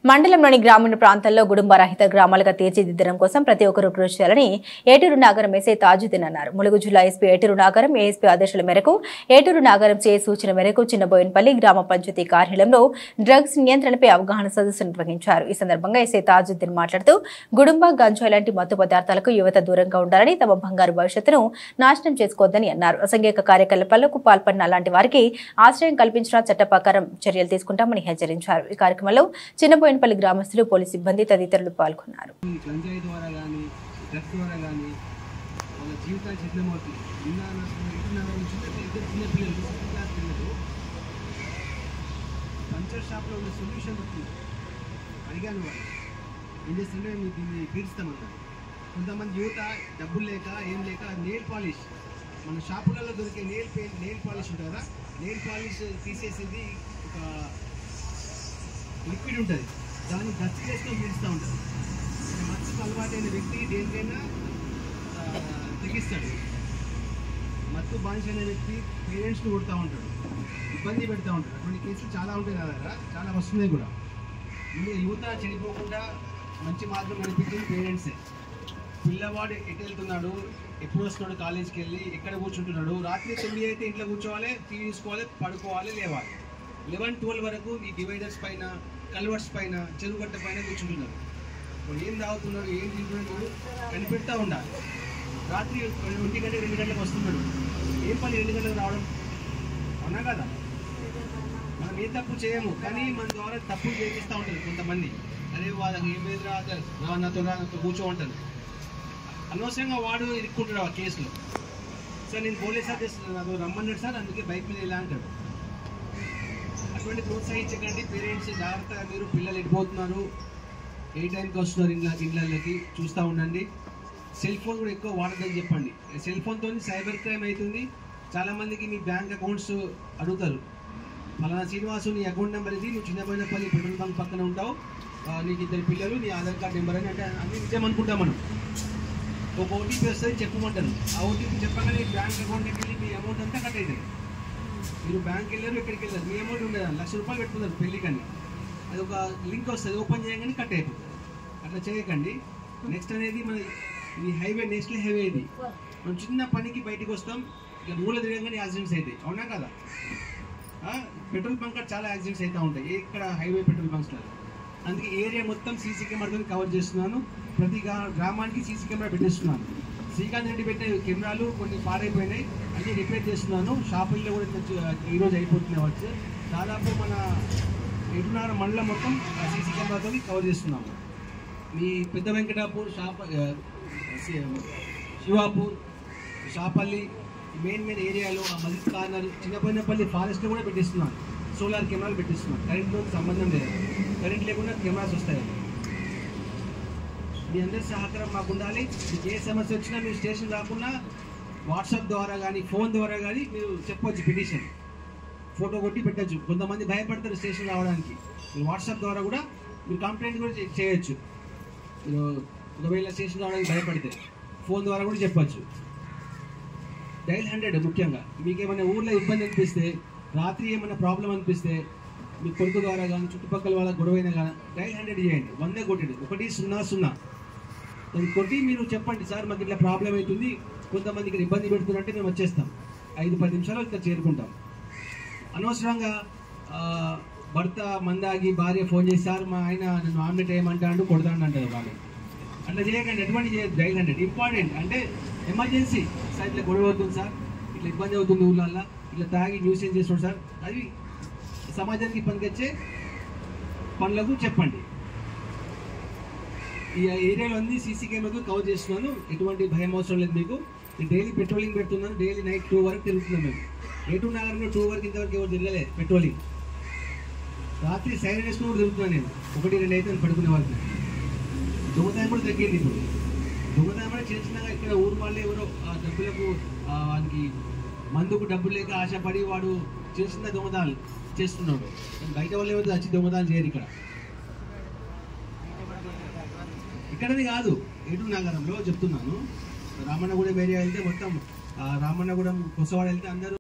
మండలంలోని గ్రామీణ ప్రాంతాల్లో గుడుంబ రహిత గ్రామాలుగా తీర్చిదిద్దడం కోసం ప్రతి ఒక్కరూ కృషి చేయాలని ఏటూరు నాగరం ఎస్ఐ తాజుద్దీన్ అన్నారు. ములుగు జిల్లా ఎస్పీ ఏటూరు నాగరం ఏఎస్పీ ఆదేశాల మేరకు ఏటూరు నాగరం సిఐ సూచన మేరకు చిన్నబోయినపల్లి గ్రామ పంచాయతీ కార్యాలయంలో డ్రగ్స్ నియంత్రణపై అవగాహన సదస్సు నిర్వహించారు. ఈ సందర్భంగా ఎస్ఐ తాజుద్దీన్ మాట్లాడుతూ గుడుంబ గంజాయి లాంటి మత్తు పదార్థాలకు యువత దూరంగా ఉండాలని, తమ బంగారు భవిష్యత్తును నాశనం చేసుకోవద్దని అన్నారు. అసంఘిక కార్యకలాపాలకు పాల్పడిన అలాంటి వారికి ఆశ్రయం కల్పించిన చట్ట ప్రకారం చర్యలు తీసుకుంటామని హెచ్చరించారు. ఈ కార్యక్రమంలో చిన్నబోయినపల్లి గ్రామస్తులు, పోలీసు సిబ్బంది తదితరులు పాల్గొన్నారు. కొంతమంది యువత డబ్బులు లేక ఏం లేక నెయిల్ పాలిష్, మన షాపులలో దొరికే నెయిల్ పాలిష్ ఉంటుంది కదా, నెయిల్ పాలిష్ తీసేసేది ఒక లిక్విడ్ ఉంటుంది, దాన్ని గచ్చి చేసుకొని పీలుస్తూ ఉంటుంది. మత్తుకు అలవాటైన వ్యక్తి దేనికైనా తెగిస్తాడు. మత్తు బానిసైన వ్యక్తి పేరెంట్స్ని కొడుతూ ఉంటాడు, ఇబ్బంది పెడతా ఉంటాడు. అటువంటి కేసులు చాలా ఉంటాయి నా దగ్గర, చాలా వస్తున్నాయి కూడా. యువత చనిపోకుండా మంచి మార్గం నడిపించింది పేరెంట్సే. పిల్లవాడు ఎటు వెళ్తున్నాడు, ఎప్పుడు వస్తున్నాడు, కాలేజీకి వెళ్ళి ఎక్కడ కూర్చుంటున్నాడు, రాత్రి 9 అయితే ఇంట్లో కూర్చోవాలి, టీవీ చూసుకోవాలి, పడుకోవాలి, లేవాలి. 11-12 వరకు ఈ డివైడర్స్ పైన, కల్వర్స్ పైన, చెరువుగట్ట పైన కూర్చుంటున్నారు. ఇప్పుడు ఏం తాగుతున్నాడు, ఏం తింటున్నాడు కనిపెడతా ఉండాలి. రాత్రి 1 గంట 2 గంటలకు వస్తున్నాడు, ఏం పని 2 గంటలకు రావడం, అవునా కదా? మనం ఏ తప్పు చేయము, కానీ మన ద్వారా తప్పులు చేపిస్తూ ఉంటారు కొంతమంది. అదే వాళ్ళకి ఏం లేదు నాతో కూర్చోమంటారు, అనవసరంగా వాడు ఇరుక్కుంటాడు ఆ కేసులో. సార్ నేను పోలీస్ సార్ చేస్తున్నాను, నాకు రమ్మన్నాడు సార్, అందుకే బైక్ మీద ఇలా అంటాడు. అటువంటి ప్రోత్సహించకండి. పేరెంట్స్ జాగ్రత్తగా, మీరు పిల్లలు ఎడిపోతున్నారు, ఏ టైంకి వస్తున్నారు ఇళ్ళకి చూస్తూ ఉండండి. సెల్ ఫోన్ కూడా ఎక్కువ వాడదని చెప్పండి. సెల్ ఫోన్తో సైబర్ క్రైమ్ అవుతుంది. చాలామందికి మీ బ్యాంక్ అకౌంట్స్ అడుగుతారు. ఫలానా శ్రీనివాసు నీ అకౌంట్ నెంబర్ ఇది, నువ్వు చిన్నబోయినపల్లి పెట్రోల్ బంక్ పక్కన ఉంటావు, నీకు 2 పిల్లలు, నీ ఆధార్ కార్డ్ నెంబర్ అని అంటే అన్ని నిజం అనుకుంటాం మనం. ఒక ఓటీపీ వస్తుంది, చెప్పమంటారు. ఆ ఓటీపీ చెప్పగానే బ్యాంక్ అకౌంట్కి వెళ్ళి మీ అమౌంట్ అంతా కట్ అవుతుంది. మీరు బ్యాంక్ వెళ్ళారు, ఎక్కడికి వెళ్ళారు, మీ అమౌంట్ ఉండదు, ₹1,00,000 పెట్టుకున్నారు పెళ్ళికని, అది ఒక లింక్ వస్తుంది, ఓపెన్ చేయగానే కట్ అయిపోతుంది. అట్లా చేయకండి. నెక్స్ట్ అనేది మన ఇది హైవే, నేషనల్ హైవే. ఇది మనం చిన్న పనికి బయటకు వస్తాం, ఇక మూల తిరగగానే యాక్సిడెంట్స్ అవుతాయి, అవునా కదా? పెట్రోల్ బంక్ చాలా యాక్సిడెంట్స్ అవుతూ ఉంటాయి ఇక్కడ హైవే పెట్రోల్ బంక్స్లో. అందుకే ఏరియా మొత్తం సీసీ కెమెరాతో కవర్ చేస్తున్నాను. ప్రతి గ్రామానికి సీసీ కెమెరా పెట్టిస్తున్నాను. శ్రీకాంత్ రెడ్డి పెట్టే కెమెరాలు కొన్ని పాడైపోయినాయి, అన్నీ రిపేర్ చేస్తున్నాను. షాపుల్లో కూడా ఈరోజు అయిపోతున్నాయి వర్క్స్. దాదాపు మన ఏటున్నర మండలం మొత్తం సీసీ కెమెరాతో కవర్ చేస్తున్నాము. మీ పెద్ద వెంకటాపూర్, శివాపూర్, షాపల్లి, మెయిన్ ఏరియాలో, ఆ మజిద్ కార్నర్, చిన్నబోయినపల్లి ఫారెస్ట్లో కూడా పెట్టిస్తున్నాను. సోలార్ కెమెరాలు పెట్టిస్తున్నాను. కరెంట్తో సంబంధం లేదు, కరెంట్ లేకుండా కెమెరాస్ వస్తాయి. మీ అందరి సహకారం మాకు ఉండాలి. మీకు ఏ సమస్య వచ్చినా మీరు స్టేషన్ రాకుండా వాట్సాప్ ద్వారా కానీ, ఫోన్ ద్వారా కానీ మీరు చెప్పవచ్చు, పిటిషన్ ఫోటో కొట్టి పెట్టచ్చు. కొంతమంది భయపడతారు స్టేషన్ రావడానికి. మీరు వాట్సాప్ ద్వారా కూడా మీరు కంప్లైంట్ కూడా చేయొచ్చు. మీరు ఒకవేళ స్టేషన్ రావడానికి భయపడితే ఫోన్ ద్వారా కూడా చెప్పచ్చు. డైల్ 100 ముఖ్యంగా. మీకు ఏమైనా ఊర్లో ఇబ్బంది అనిపిస్తే, రాత్రి ఏమైనా ప్రాబ్లం అనిపిస్తే, మీ కొడుకు ద్వారా కానీ, చుట్టుపక్కల వాళ్ళ గొడవైనా కానీ డైల్ 100 చేయండి. 100 కొట్టండి, 100 దాన్ని కొట్టి మీరు చెప్పండి, సార్ మాకు ఇట్లా ప్రాబ్లం అవుతుంది, కొంతమందికి ఇబ్బంది పెడుతున్నారంటే మేము వచ్చేస్తాం. 5-10 నిమిషాలు ఇక్కడ చేరుకుంటాం. అనవసరంగా భర్త మందాగి భార్య ఫోన్ చేసి, సార్ మా ఆయన నన్ను ఆమ్లెట్ వేయమంటాడు, కొడతాడు అంటారు వాళ్ళు. అట్లా చేయకండి, ఎటువంటి చేయదు. Dial 100 important. అంటే ఎమర్జెన్సీ, సార్ ఇట్లా గొడవ అవుతుంది, సార్ ఇట్లా ఇబ్బంది అవుతుంది ఊళ్ళల్లో, ఇట్లా తాగి న్యూసెన్స్ చేస్తాడు సార్, అది సమాజానికి పనికొచ్చే పనులకు చెప్పండి. ఈ ఏరియాలో అన్ని సీసీ కెమెరాతో కవర్ చేస్తున్నాను. ఎటువంటి భయం అవసరం లేదు మీకు. నేను డైలీ పెట్రోలింగ్ పెడుతున్నాను. డైలీ నైట్ 2 వరకు తిరుగుతున్నాం మేము. ఏటూరు నగరంలో 2 వరకు ఇంతవరకు ఎవరు తిరగలేదు పెట్రోలింగ్. రాత్రి సైరన్ వేసుకుని కూడా తిరుగుతున్నాను నేను. 1-2 అయితే పడుకునే వరకు. దొంగతనం కూడా తగ్గింది ఇప్పుడు. దొంగతనం కూడా చిన్నగా ఇక్కడ ఊరు వాళ్ళే ఎవరో డబ్బులకు, వానికి మందుకు డబ్బులు లేక ఆశపడి వాడు చిన్న దొంగతనాలు చేస్తున్నాడు. బయట వాళ్ళు ఎవరు వచ్చి దొంగతనాలు చేయరు ఇక్కడ. ఇక్కడది కాదు, ఏటూరు నగరంలో చెప్తున్నాను. రామన్నగూడెం ఏరియా వెళ్తే మొత్తం, రామన్నగూడెం, కొసవాడ వెళ్తే అందరూ